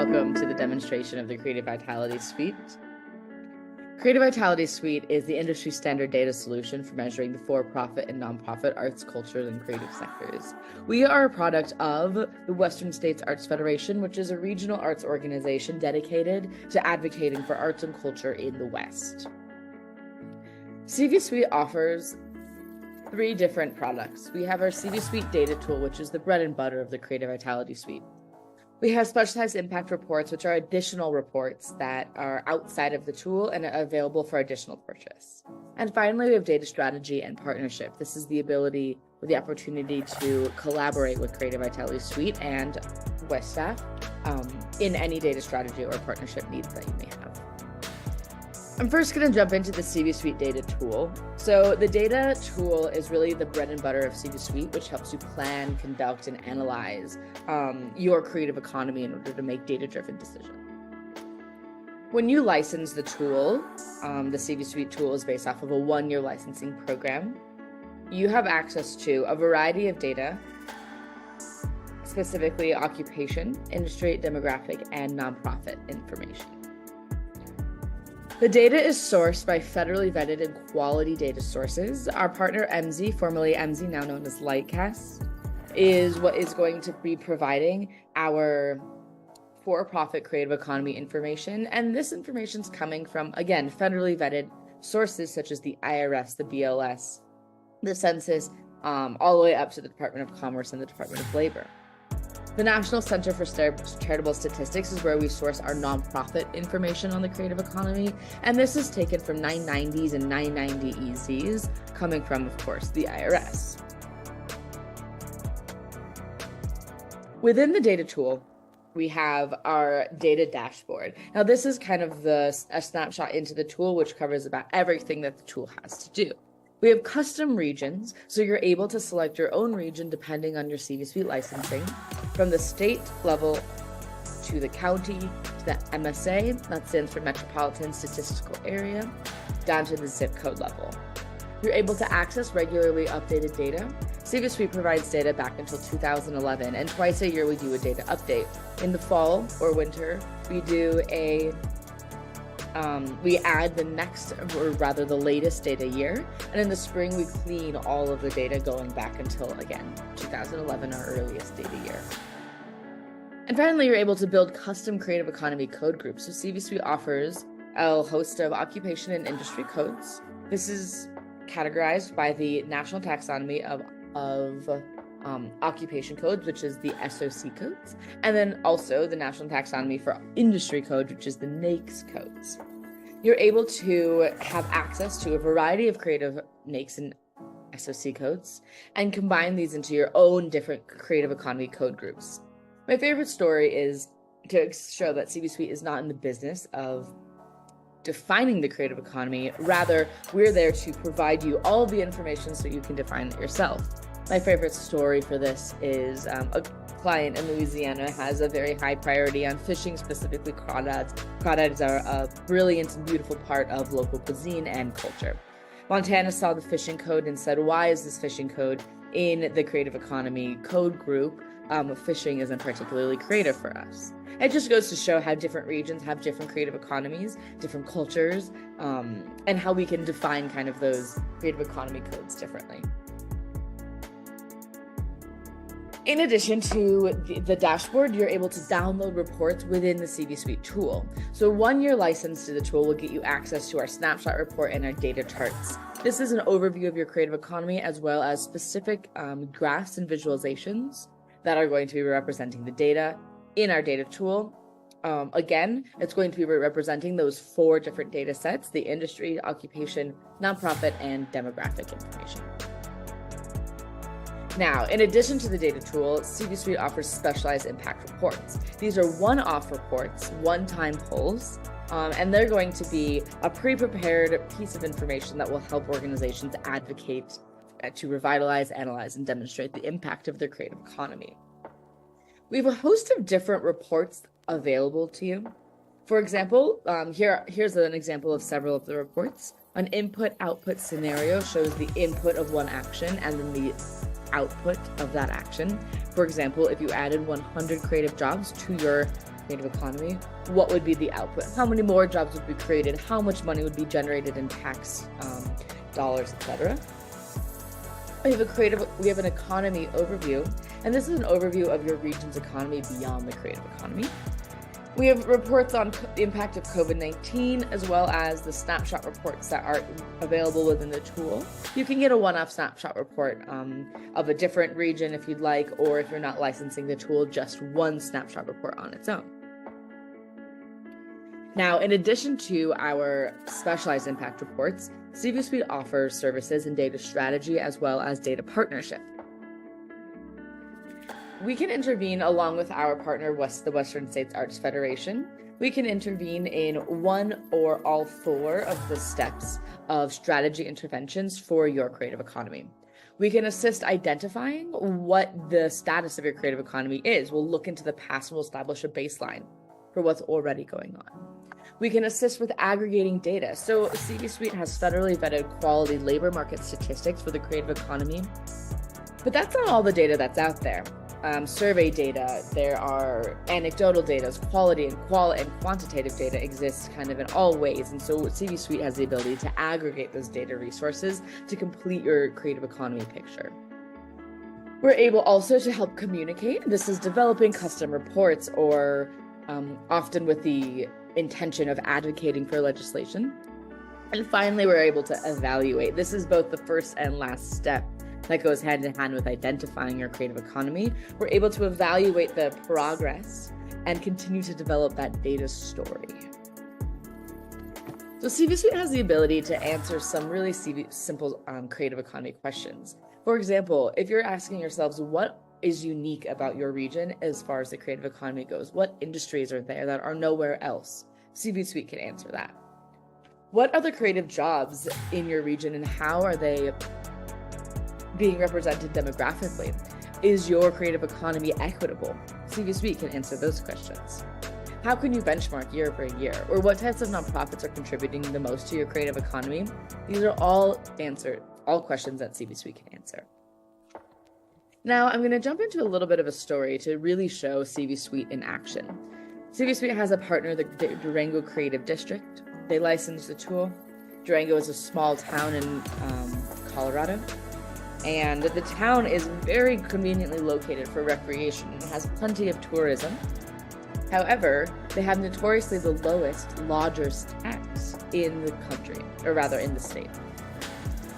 Welcome to the demonstration of the Creative Vitality Suite. Creative Vitality Suite is the industry standard data solution for measuring the for-profit and nonprofit arts, culture, and creative sectors. We are a product of the Western States Arts Federation, which is a regional arts organization dedicated to advocating for arts and culture in the West. CV Suite offers 3 different products. We have our CV Suite data tool, which is the bread and butter of the Creative Vitality Suite. We have specialized impact reports, which are additional reports that are outside of the tool and are available for additional purchase. And finally, we have data strategy and partnership. This is the ability or the opportunity to collaborate with Creative Vitality Suite and West staff in any data strategy or partnership needs that you may have. I'm first going to jump into the CV Suite data tool. So the data tool is really the bread and butter of CV Suite, which helps you plan, conduct, and analyze your creative economy in order to make data-driven decisions. When you license the tool, the CV Suite tool is based off of a 1-year licensing program. You have access to a variety of data, specifically occupation, industry, demographic, and nonprofit information. The data is sourced by federally vetted and quality data sources. Our partner MZ, formerly MZ, now known as Lightcast, is what is going to be providing our for-profit creative economy information. And this information is coming from, again, federally vetted sources such as the IRS, the BLS, the Census, all the way up to the Department of Commerce and the Department of Labor. The National Center for Charitable Statistics is where we source our nonprofit information on the creative economy, and this is taken from 990s and 990 EZs, coming from, of course, the IRS. Within the data tool, we have our data dashboard. Now, this is kind of a snapshot into the tool, which covers about everything that the tool has to do. We have custom regions, so you're able to select your own region depending on your CV Suite licensing, from the state level to the county, to the MSA, that stands for Metropolitan Statistical Area, down to the zip code level. You're able to access regularly updated data. CV Suite provides data back until 2011, and twice a year we do a data update. In the fall or winter, we do we add the next, or rather the latest data year, and in the spring we clean all of the data going back until, again, 2011, our earliest data year. And finally, you're able to build custom creative economy code groups. So CV Suite offers a host of occupation and industry codes. This is categorized by the National Taxonomy of occupation codes, which is the SOC codes, and then also the National Taxonomy for Industry Code, which is the NAICS codes. You're able to have access to a variety of creative NAICS and SOC codes and combine these into your own different creative economy code groups. My favorite story is to show that CV Suite is not in the business of defining the creative economy. Rather, we're there to provide you all the information so you can define it yourself. My favorite story for this is a client in Louisiana has a very high priority on fishing, specifically crawdads. Crawdads are a brilliant and beautiful part of local cuisine and culture. Montana saw the fishing code and said, why is this fishing code in the creative economy code group? Fishing isn't particularly creative for us. It just goes to show how different regions have different creative economies, different cultures, and how we can define kind of those creative economy codes differently. In addition to the dashboard, you're able to download reports within the CV Suite tool. So 1-year license to the tool will get you access to our snapshot report and our data charts. This is an overview of your creative economy, as well as specific graphs and visualizations that are going to be representing the data in our data tool. Again, it's going to be representing those 4 different data sets: the industry, occupation, nonprofit, and demographic information. Now, in addition to the data tool, CV Suite offers specialized impact reports. These are one-off reports, one-time polls, and they're going to be a pre-prepared piece of information that will help organizations advocate to revitalize, analyze, and demonstrate the impact of their creative economy. We have a host of different reports available to you. For example, here's an example of several of the reports. An input-output scenario shows the input of one action and then the output of that action. For example, if you added 100 creative jobs to your creative economy, what would be the output? How many more jobs would be created? How much money would be generated in tax dollars, etc. We have an economy overview, and this is an overview of your region's economy beyond the creative economy. We have reports on the impact of COVID-19, as well as the snapshot reports that are available within the tool. You can get a one-off snapshot report of a different region if you'd like, or if you're not licensing the tool, just one snapshot report on its own. Now, in addition to our specialized impact reports, CV Suite offers services in data strategy as well as data partnership. We can intervene along with our partner, the Western States Arts Federation. We can intervene in one or all four of the steps of strategy interventions for your creative economy. We can assist identifying what the status of your creative economy is. We'll look into the past and we'll establish a baseline for what's already going on. We can assist with aggregating data. So CV Suite has federally vetted quality labor market statistics for the creative economy, but that's not all the data that's out there. Survey data, there are anecdotal data, quality and quantitative data exists kind of in all ways. And so CV Suite has the ability to aggregate those data resources to complete your creative economy picture. We're able also to help communicate. This is developing custom reports or often with the intention of advocating for legislation. And finally, we're able to evaluate. This is both the first and last step that goes hand in hand with identifying your creative economy. We're able to evaluate the progress and continue to develop that data story. So CV Suite has the ability to answer some really simple creative economy questions. For example, if you're asking yourselves what is unique about your region as far as the creative economy goes, what industries are there that are nowhere else, CV Suite can answer that. What are the creative jobs in your region and how are they being represented demographically? Is your creative economy equitable? CV Suite can answer those questions. How can you benchmark year over year? Or what types of nonprofits are contributing the most to your creative economy? These are all questions that CV Suite can answer. Now, I'm going to jump into a little bit of a story to really show CV Suite in action. CV Suite has a partner, the Durango Creative District. They license the tool. Durango is a small town in Colorado. And the town is very conveniently located for recreation and has plenty of tourism. However, they have notoriously the lowest lodger's tax in the country, or rather in the state.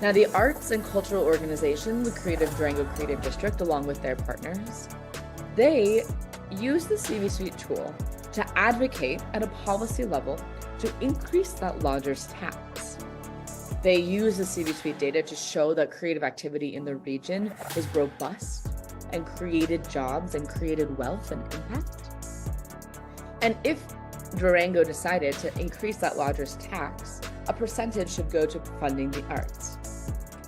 Now, the arts and cultural organization, the Durango Creative District, along with their partners, they use the CV Suite tool to advocate at a policy level to increase that lodger's tax. They use the CV Suite data to show that creative activity in the region is robust and created jobs and created wealth and impact. And if Durango decided to increase that lodger's tax, a percentage should go to funding the arts.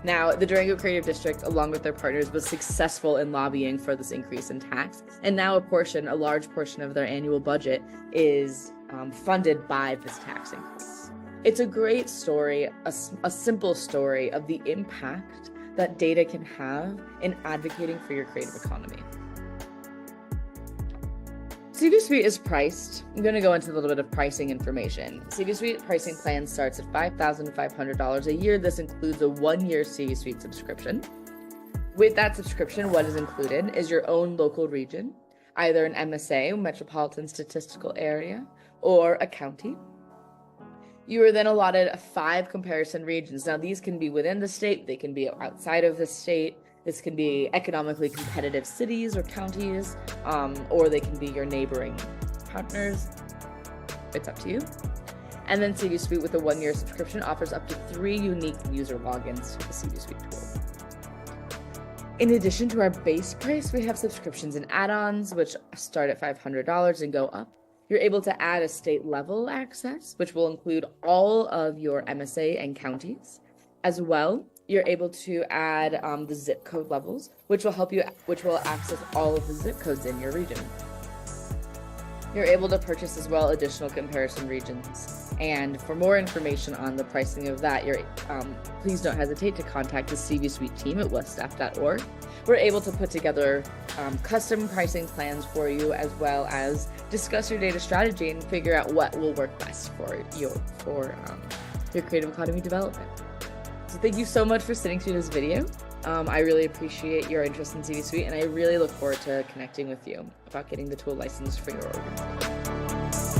Now, the Durango Creative District, along with their partners, was successful in lobbying for this increase in tax, and now a large portion of their annual budget is funded by this tax increase. It's a great story, a simple story of the impact that data can have in advocating for your creative economy. CV Suite is priced. I'm going to go into a little bit of pricing information. CV Suite pricing plan starts at $5,500 a year. This includes a 1-year CV Suite subscription. With that subscription, what is included is your own local region, either an MSA, Metropolitan Statistical Area, or a county. You are then allotted 5 comparison regions. Now, these can be within the state, they can be outside of the state. This can be economically competitive cities or counties, or they can be your neighboring partners. It's up to you. And then CV Suite with a 1-year subscription offers up to 3 unique user logins to the CV Suite tool. In addition to our base price, we have subscriptions and add-ons, which start at $500 and go up. You're able to add a state level access, which will include all of your MSA and counties. As well, you're able to add the zip code levels, which will access all of the zip codes in your region. You're able to purchase as well additional comparison regions. And for more information on the pricing of that, please don't hesitate to contact the CV Suite team at weststaff.org. We're able to put together custom pricing plans for you, as well as discuss your data strategy and figure out what will work best for your creative economy development. So thank you so much for sitting through this video. I really appreciate your interest in CV Suite, and I really look forward to connecting with you about getting the tool licensed for your organization.